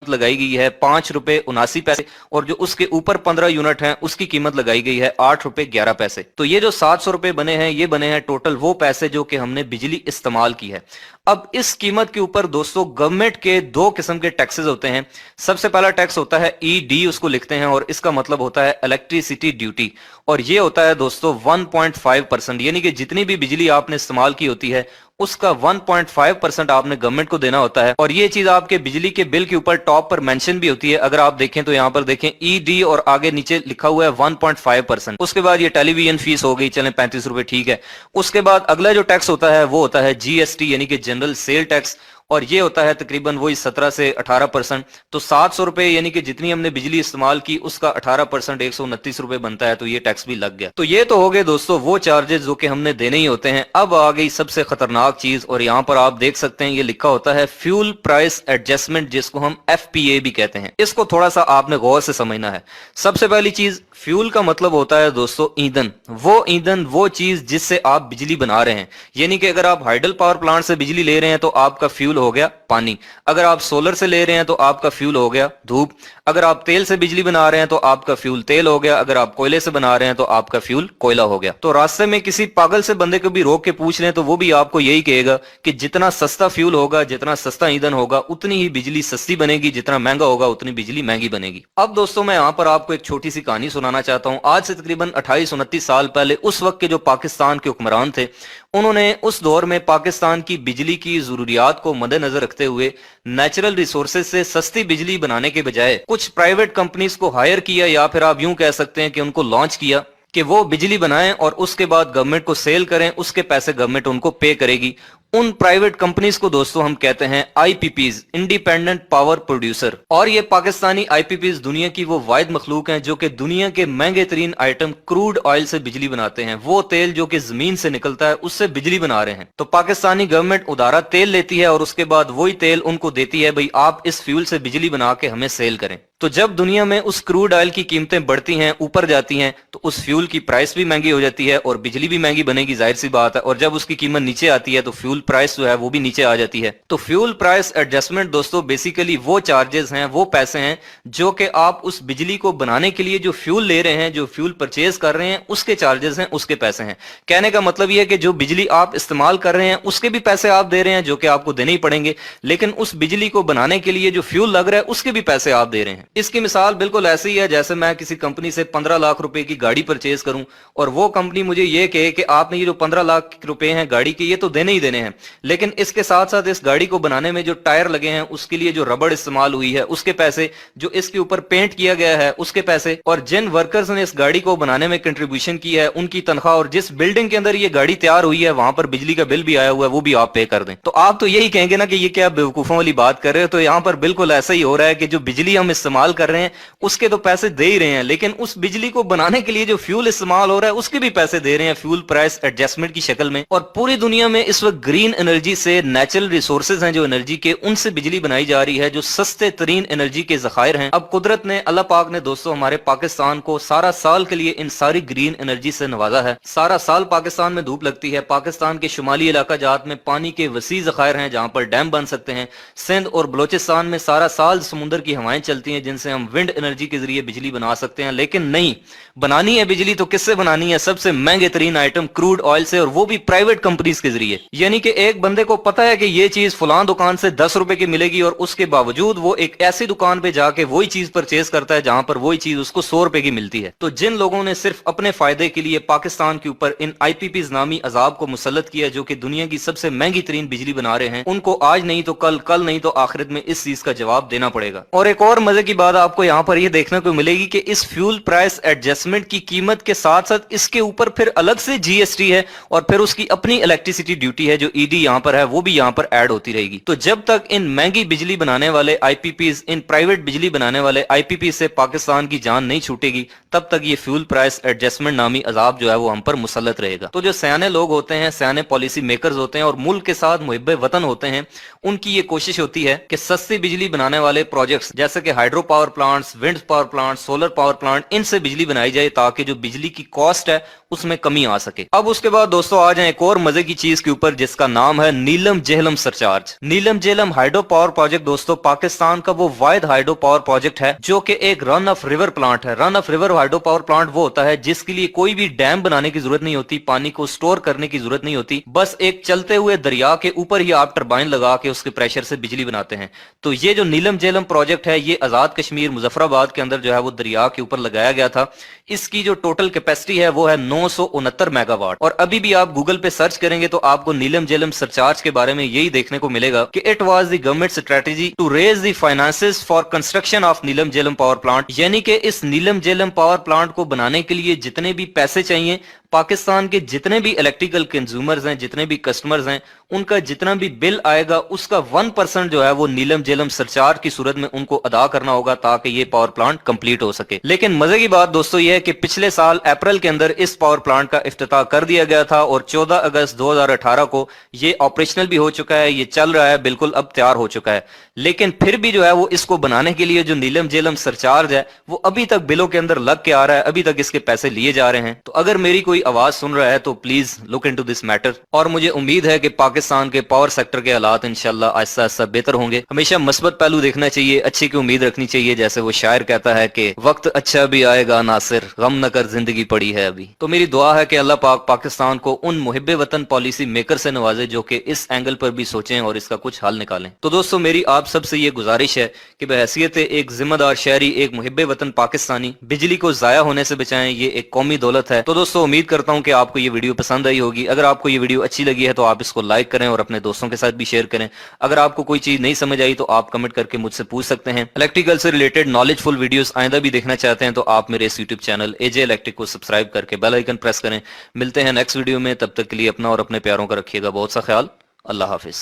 लगाई गई है 5 रुपए 79 पैसे, और जो उसके ऊपर 15 यूनिट हैं उसकी कीमत लगाई गई है 8 रुपए 11 पैसे। तो ये जो 700 रुपए बने हैं, ये बने हैं टोटल वो पैसे जो कि हमने बिजली इस्तेमाल की है। अब इस कीमत के ऊपर दोस्तों गवर्नमेंट के दो किस्म के टैक्सेस होते हैं। सबसे पहला टैक्स होता है ईडी, उसको लिखते हैं, और इसका मतलब होता है इलेक्ट्रिसिटी ड्यूटी, और ये होता है दोस्तों 1.5%, यानी कि जितनी भी बिजली आपने इस्तेमाल की होती है उसका 1.5% आपने गवर्नमेंट को देना होता है। और ये चीज आपके बिजली के बिल के ऊपर टॉप पर मेंशन भी होती है। अगर आप देखें तो यहाँ पर देखें ईडी और आगे नीचे लिखा हुआ है 1.5%। उसके बाद ये टेलीविजन फीस हो गई, चलें 35 रुपए, ठीक है। उसके बाद अगला जो टैक्स होता है वो होता है जीएसटी, यानी कि जनरल सेल टैक्स, और ये होता है तकरीबन वही 17 से 18%। तो 700 रुपए यानी कि जितनी हमने बिजली इस्तेमाल की उसका 18% 129 रुपए बनता है, तो ये टैक्स भी लग गया। तो ये तो हो गए दोस्तों वो चार्जेस जो कि हमने देने ही होते हैं। अब आ गई सबसे खतरनाक चीज, और यहाँ पर आप देख सकते हैं ये लिखा होता है फ्यूल प्राइस एडजस्टमेंट, जिसको हम एफपीए भी कहते हैं। इसको थोड़ा सा आपने गौर से समझना है। सबसे पहली चीज, फ्यूल का मतलब होता है दोस्तों ईंधन, वो चीज जिससे आप बिजली बना रहे हैं। यानी कि अगर आप हाइडल पावर प्लांट से बिजली ले रहे हैं तो आपका फ्यूल हो गया पानी, अगर आप सोलर से ले रहे हैं तो आपका फ्यूल हो गया धूप, अगर आप तेल से बिजली बना रहे हैं तो आपका फ्यूल तेल हो गया, अगर आप कोयले से बना रहे हैं तो आपका फ्यूल कोयला हो गया। तो रास्ते में किसी पागल से बंदे को भी रोक के पूछ लें तो वो भी आपको यही कहेगा कि जितना सस्ता फ्यूल होगा, जितना सस्ता ईंधन होगा, उतनी ही बिजली सस्ती बनेगी, जितना महंगा होगा उतनी बिजली महंगी बनेगी। अब दोस्तों मैं यहाँ पर आपको एक छोटी सी कहानी सुनाना चाहता हूँ। आज से तकरीबन 28-29 साल पहले उस वक्त के जो पाकिस्तान के हुक्मरान थे, उन्होंने उस दौर में पाकिस्तान की बिजली की जरूरियात को मद्देनजर रखते हुए नेचुरल रिसोर्सेज से सस्ती बिजली बनाने के बजाय कुछ प्राइवेट कंपनीज को हायर किया, या फिर आप यूं कह सकते हैं कि उनको लॉन्च किया कि वो बिजली बनाएं और उसके बाद गवर्नमेंट को सेल करें, उसके पैसे गवर्नमेंट उनको पे करेगी। उन प्राइवेट कंपनीज को दोस्तों हम कहते हैं आईपीपीज, इंडिपेंडेंट पावर प्रोड्यूसर। और ये पाकिस्तानी आईपीपीज दुनिया की वो वाहिद मखलूक हैं जो कि दुनिया के महंगे तरीन आइटम क्रूड ऑयल से बिजली बनाते हैं। वो तेल जो कि जमीन से निकलता है उससे बिजली बना रहे हैं। तो पाकिस्तानी गवर्नमेंट उधारा तेल लेती है और उसके बाद वही तेल उनको देती है, भाई आप इस फ्यूल से बिजली बना के हमें सेल करें। तो जब दुनिया में उस क्रूड ऑयल की कीमतें बढ़ती हैं, ऊपर जाती हैं, तो उस फ्यूल की प्राइस भी महंगी हो जाती है और बिजली भी महंगी बनेगी, जाहिर सी बात है। और जब उसकी कीमत नीचे आती है तो फ्यूल प्राइस जो है वो भी नीचे आ जाती है। तो फ्यूल प्राइस एडजस्टमेंट दोस्तों बेसिकली वो चार्जेस हैं, वो पैसे हैं जो कि आप उस बिजली को बनाने के लिए जो फ्यूल ले रहे हैं, जो फ्यूल परचेज कर रहे हैं, उसके चार्जेस हैं, उसके पैसे हैं। कहने का मतलब ये है कि जो बिजली आप इस्तेमाल कर रहे हैं उसके भी पैसे आप दे रहे हैं जो कि आपको देने ही पड़ेंगे, लेकिन उस बिजली को बनाने के लिए जो फ्यूल लग रहा है उसके भी पैसे आप दे रहे हैं। इसकी मिसाल बिल्कुल ऐसी ही है जैसे मैं किसी कंपनी से 15 लाख रुपए की गाड़ी परचेज करूं और वो कंपनी मुझे ये कहे कि आपने ये जो 15 लाख रुपए हैं गाड़ी के, ये तो देने ही देने हैं, लेकिन इसके साथ साथ इस गाड़ी को बनाने में जो टायर लगे हैं उसके लिए जो रबड़ इस्तेमाल हुई है उसके पैसे, जो इसके ऊपर पेंट किया गया है उसके पैसे, और जिन वर्कर्स ने इस गाड़ी को बनाने में कंट्रीब्यूशन की है उनकी तनख्वाह, और जिस बिल्डिंग के अंदर ये गाड़ी तैयार हुई है वहां पर बिजली का बिल भी आया हुआ है, वो भी आप पे कर दें। तो आप तो यही कहेंगे ना कि ये क्या बेवकूफों वाली बात कर रहे हो। तो यहाँ पर बिल्कुल ऐसा ही हो रहा है कि जो बिजली हम इस्तेमाल कर रहे हैं उसके तो पैसे दे ही रहे हैं, लेकिन उस बिजली को बनाने के लिए जो फ्यूल इस्तेमाल हो रहा है उसके भी पैसे दे रहे हैं फ्यूल प्राइस एडजस्टमेंट की शक्ल में। और पूरी दुनिया में इस वक्त ग्रीन एनर्जी से, नेचुरल रिसोर्सेज हैं जो एनर्जी के, उनसे बिजली बनाई जा रही है जो सस्ते तरीन एनर्जी के जखायर हैं। अब कुदरत ने, अल्लाह पाक ने दोस्तों हमारे पाकिस्तान को सारा साल के लिए इन सारी ग्रीन एनर्जी से नवाजा है। सारा साल पाकिस्तान में धूप लगती है, पाकिस्तान के शुमाली इलाका जात में पानी के वसी जखायर हैं जहां पर डैम बन सकते हैं। सिंध और बलोचिस्तान में सारा साल समुद्र की हवाएं चलती हैं जिनसे हम विंड एनर्जी के जरिए बिजली बना सकते हैं। लेकिन नहीं, बनानी है बिजली तो किससे बनानी है? सबसे महंगे तरीन आइटम क्रूड ऑयल से, और वो भी प्राइवेट कंपनीज के जरिए। यानी कि एक बंदे को पता है कि ये चीज फलां दुकान से 10 रुपए की मिलेगी और उसके बावजूद वो एक ऐसी दुकान पे जाके वही चीज परचेज करता है जहां पर वही चीज उसको 100 रुपए की मिलती है। तो जिन लोगों ने सिर्फ अपने फायदे के लिए पाकिस्तान के ऊपर इन आईपीपीज नामी अजाब को मुसल्लत किया जो कि दुनिया की सबसे महंगी तरीन बिजली बना रहे हैं, उनको आज नहीं तो कल, कल नहीं तो आखिरत में इस चीज का जवाब देना पड़ेगा। और एक और मजे की बात आपको यहाँ पर यह देखने को मिलेगी कि इस फ्यूल प्राइस एडजस्टमेंट की कीमत के साथ साथ इसके ऊपर फिर अलग से जीएसटी है और फिर उसकी अपनी इलेक्ट्रिसिटी ड्यूटी है जो ईडी यहाँ पर है, वो भी यहाँ पर ऐड होती रहेगी। तो जब तक इन महंगी बिजली बनाने वाले आईपीपीज, इन प्राइवेट बिजली बनाने वाले आईपीपी से पाकिस्तान की जान नहीं छूटेगी, तब तक ये फ्यूल प्राइस एडजस्टमेंट नामी अजाब जो है वो हम पर मुसल्लत रहेगा। तो जो सयाने लोग होते हैं, सयाने पॉलिसी मेकर्स होते हैं और मुल्क के साथ मुहिब्बे वतन होते हैं, उनकी ये कोशिश होती है कि सस्ती बिजली बनाने वाले प्रोजेक्ट्स जैसे कि hydro power plants, wind power plant, solar power plant, इनसे बिजली बनाई जाए ताकि जो बिजली की कॉस्ट है उसमें कमी आ सके। अब उसके बाद दोस्तों आ जाए एक और मजे की चीज के ऊपर जिसका नाम है नीलम जेहलम सरचार्ज। नीलम जेहलम हाइड्रो पावर प्रोजेक्ट दोस्तों पाकिस्तान का वो वाहिद हाइड्रो पावर प्रोजेक्ट है जो कि एक रन ऑफ रिवर प्लांट है। Run of river hydro power plant वो होता है जिसके लिए कोई भी डैम बनाने की जरूरत नहीं होती, पानी को स्टोर करने की जरूरत नहीं होती, बस एक चलते हुए दरिया के ऊपर ही आप टरबाइन लगा के उसके प्रेशर से बिजली बनाते हैं। तो ये जो नीलम जेहलम प्रोजेक्ट है ये आजाद कश्मीर मुजफ्फराबाद के अंदर जो है वो दरिया के ऊपर लगाया गया था। इसकी जो टोटल कैपेसिटी है वो है 969 मेगावाट। और अभी भी आप गूगल पे सर्च करेंगे तो आपको नीलम जेहलम सरचार्ज के बारे में यही देखने को मिलेगा कि it was the government strategy to raise the finances for construction of Neelum Jhelum power plant, यानी कि इस नीलम जेहलम पावर प्लांट को बनाने के लिए जितने भी पैसे चाहिए, पाकिस्तान के जितने भी इलेक्ट्रिकल कंज्यूमर्स हैं, जितने भी कस्टमर्स हैं, उनका जितना भी बिल आएगा उसका 1% जो है वो नीलम जेहलम सरचार्ज की सूरत में उनको अदा करना होगा ताकि ये पावर प्लांट कंप्लीट हो सके। लेकिन मजे की बात दोस्तों ये है कि पिछले साल अप्रैल के अंदर इस पावर प्लांट का इफ्तिताह कर दिया गया था और 14 अगस्त 2018 को ये ऑपरेशनल भी हो चुका है, ये चल रहा है, बिल्कुल अब तैयार हो चुका है। लेकिन फिर भी जो है वो इसको बनाने के लिए जो नीलम जेहलम सरचार्ज है वो अभी तक बिलों के अंदर लग के आ रहा है, अभी तक इसके पैसे लिए जा रहे हैं। तो अगर मेरी कोई आवाज सुन रहा है तो please look into this matter. और मुझे उम्मीद है कि पाकिस्तान के पावर सेक्टर के हालात इंशाल्लाह आहिस्ता आहिस्ता बेहतर होंगे। हमेशा मस्बत पहलू देखना चाहिए, अच्छे की उम्मीद रखनी चाहिए, जैसे वो शायर कहता है कि वक्त अच्छा भी आएगा नासिर, गम न कर जिंदगी पड़ी है अभी। तो मेरी दुआ है कि अल्लाह पाक पाकिस्तान को उन मुहिब्बे वतन पॉलिसी मेकर से नवाजे जो कि इस एंगल पर भी सोचें और इसका कुछ हल निकालें। तो दोस्तों मेरी आप सबसे ये गुजारिश है कि बहैसियत एक जिम्मेदार शहरी, एक मुहिब्बे वतन पाकिस्तानी बिजली को जाया होने से बचाएं, ये एक कौमी दौलत है। तो दोस्तों उम्मीद करता हूं कि आपको ये वीडियो पसंद आई होगी। अगर आपको ये वीडियो अच्छी लगी है तो आप इसको लाइक करें और अपने दोस्तों के साथ भी शेयर करें। अगर आपको कोई चीज नहीं समझ आई तो आप कमेंट करके मुझसे पूछ सकते हैं। इलेक्ट्रिकल से रिलेटेड नॉलेजफुल वीडियोस आइंदा भी देखना चाहते हैं तो आप मेरे इस यूट्यूब चैनल एजे इलेक्ट्रिक को सब्सक्राइब करके बेल आइकन प्रेस करें। मिलते हैं नेक्स्ट वीडियो में, तब तक के लिए अपना और अपने प्यारों का रखिएगा बहुत सा ख्याल। अल्लाह हाफिज।